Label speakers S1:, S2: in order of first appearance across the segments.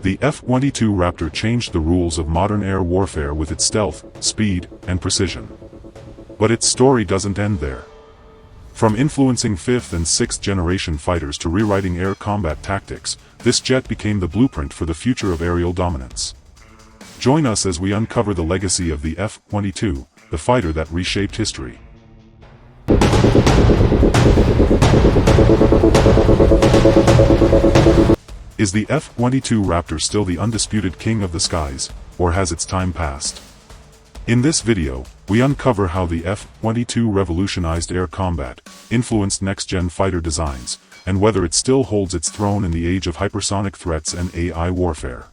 S1: The F-22 Raptor changed the rules of modern air warfare with its stealth, speed, and precision. But its story doesn't end there. From influencing 5th and 6th generation fighters to rewriting air combat tactics, this jet became the blueprint for the future of aerial dominance. Join us as we uncover the legacy of the F-22, the fighter that reshaped history. Is the F-22 Raptor still the undisputed king of the skies, or has its time passed? In this video, we uncover how the F-22 revolutionized air combat, influenced next-gen fighter designs, and whether it still holds its throne in the age of hypersonic threats and AI warfare.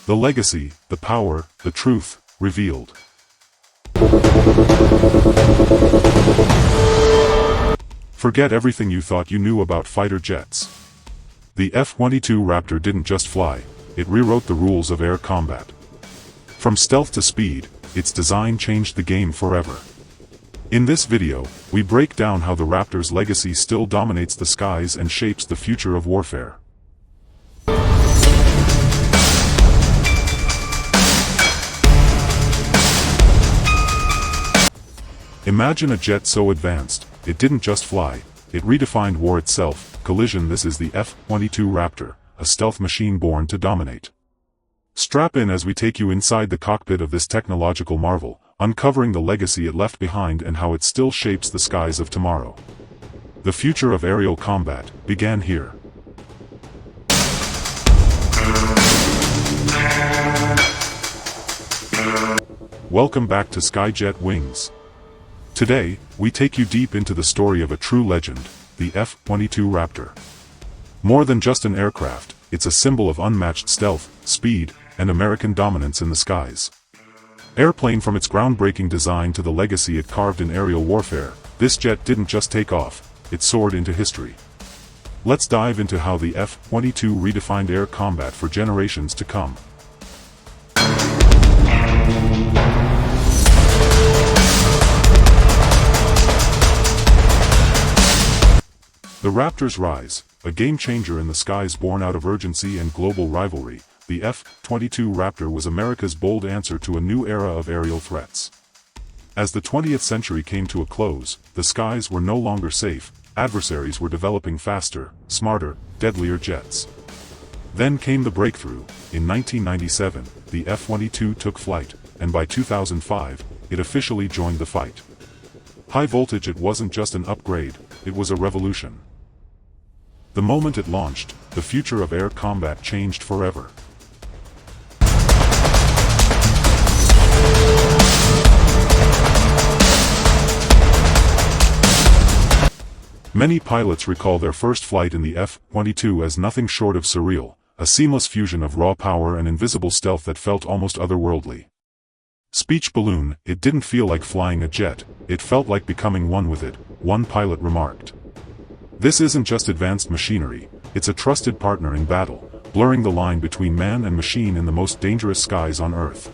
S1: The legacy, the power, the truth, revealed. Forget everything you thought you knew about fighter jets. The F-22 Raptor didn't just fly, it rewrote the rules of air combat. From stealth to speed, its design changed the game forever. In this video, we break down how the Raptor's legacy still dominates the skies and shapes the future of warfare. Imagine a jet so advanced, it didn't just fly, it redefined war itself. Collision. This is the F-22 Raptor, a stealth machine born to dominate. Strap in as we take you inside the cockpit of this technological marvel, uncovering the legacy it left behind and how it still shapes the skies of tomorrow. The future of aerial combat began here. Welcome back to SkyJet Wings. Today, we take you deep into the story of a true legend, the F-22 Raptor. More than just an aircraft, it's a symbol of unmatched stealth, speed, and American dominance in the skies. Airplane. From its groundbreaking design to the legacy it carved in aerial warfare, this jet didn't just take off, it soared into history. Let's dive into how the F-22 redefined air combat for generations to come. The Raptor's rise, a game-changer in the skies born out of urgency and global rivalry, the F-22 Raptor was America's bold answer to a new era of aerial threats. As the 20th century came to a close, the skies were no longer safe, adversaries were developing faster, smarter, deadlier jets. Then came the breakthrough. In 1997, the F-22 took flight, and by 2005, it officially joined the fight. High voltage. It wasn't just an upgrade, it was a revolution. The moment it launched, the future of air combat changed forever. Many pilots recall their first flight in the F-22 as nothing short of surreal, a seamless fusion of raw power and invisible stealth that felt almost otherworldly. Speech balloon. It didn't feel like flying a jet, it felt like becoming one with it, one pilot remarked. This isn't just advanced machinery, it's a trusted partner in battle, blurring the line between man and machine in the most dangerous skies on Earth.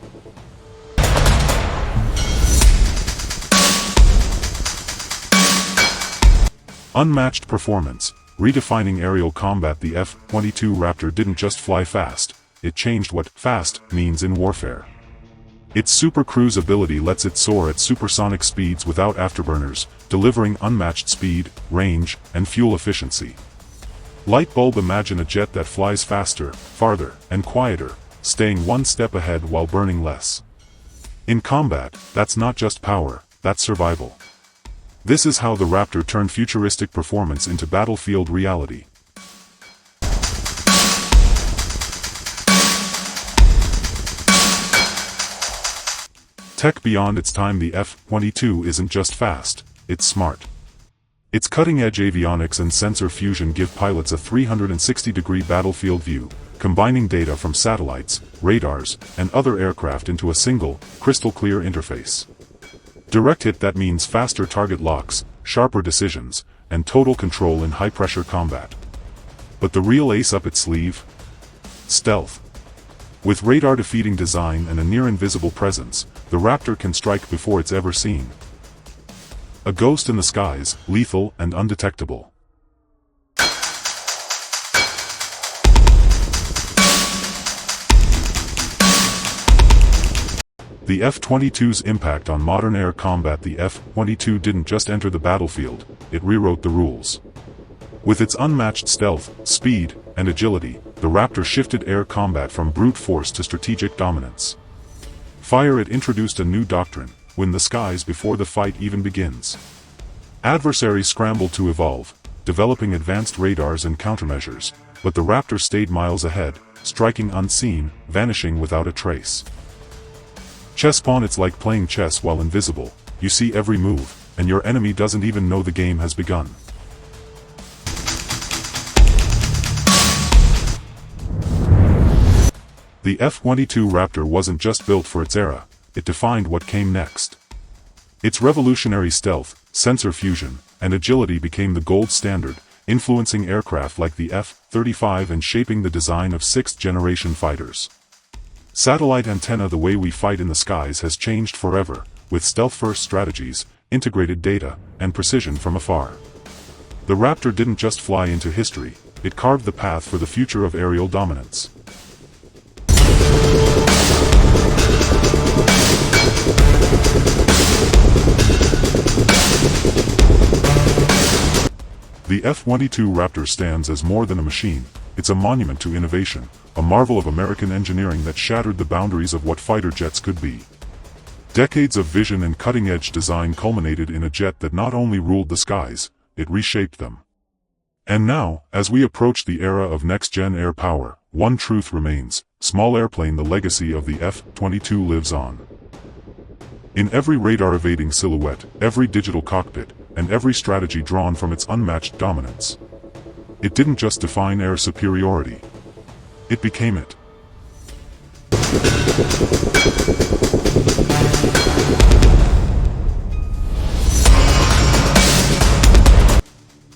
S1: Unmatched performance, redefining aerial combat. The F-22 Raptor didn't just fly fast, it changed what fast means in warfare. Its super cruise ability lets it soar at supersonic speeds without afterburners, delivering unmatched speed, range, and fuel efficiency. Light bulb. Imagine a jet that flies faster, farther, and quieter, staying one step ahead while burning less. In combat, that's not just power, that's survival. This is how the Raptor turned futuristic performance into battlefield reality. Tech beyond its time. The F-22 isn't just fast, it's smart. Its cutting-edge avionics and sensor fusion give pilots a 360-degree battlefield view, combining data from satellites, radars, and other aircraft into a single, crystal-clear interface. Direct hit. That means faster target locks, sharper decisions, and total control in high-pressure combat. But the real ace up its sleeve? Stealth. With radar-defeating design and a near-invisible presence, the Raptor can strike before it's ever seen. A ghost in the skies, lethal and undetectable. The F-22's impact on modern air combat. The F-22 didn't just enter the battlefield, it rewrote the rules. With its unmatched stealth, speed, and agility, the Raptor shifted air combat from brute force to strategic dominance. It introduced a new doctrine: win the skies before the fight even begins. Adversaries scrambled to evolve, developing advanced radars and countermeasures, but the Raptor stayed miles ahead, striking unseen, vanishing without a trace. Chess pawn. It's like playing chess while invisible. You see every move, and your enemy doesn't even know the game has begun. The F-22 Raptor wasn't just built for its era, it defined what came next. Its revolutionary stealth, sensor fusion, and agility became the gold standard, influencing aircraft like the F-35 and shaping the design of sixth-generation fighters. Satellite antenna. The way we fight in the skies has changed forever, with stealth-first strategies, integrated data, and precision from afar. The Raptor didn't just fly into history, it carved the path for the future of aerial dominance. The F-22 Raptor stands as more than a machine. It's a monument to innovation, a marvel of American engineering that shattered the boundaries of what fighter jets could be. Decades of vision and cutting-edge design culminated in a jet that not only ruled the skies, it reshaped them. And now, as we approach the era of next-gen air power, one truth remains: small airplane. The legacy of the F-22 lives on. In every radar-evading silhouette, every digital cockpit, and every strategy drawn from its unmatched dominance. It didn't just define air superiority. It became it.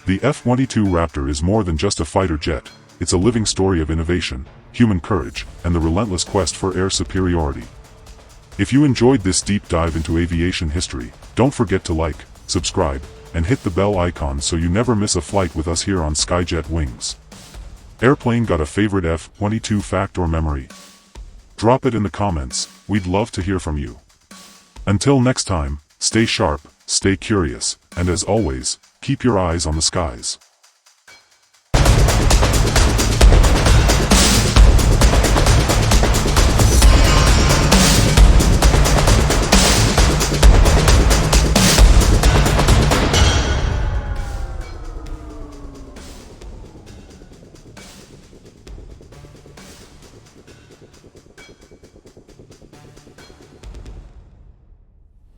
S1: The F-22 Raptor is more than just a fighter jet. It's a living story of innovation, human courage, and the relentless quest for air superiority. If you enjoyed this deep dive into aviation history, don't forget to like, subscribe, and hit the bell icon so you never miss a flight with us here on SkyJet Wings. Airplane got a favorite F-22 fact or memory? Drop it in the comments, we'd love to hear from you. Until next time, stay sharp, stay curious, and as always, keep your eyes on the skies.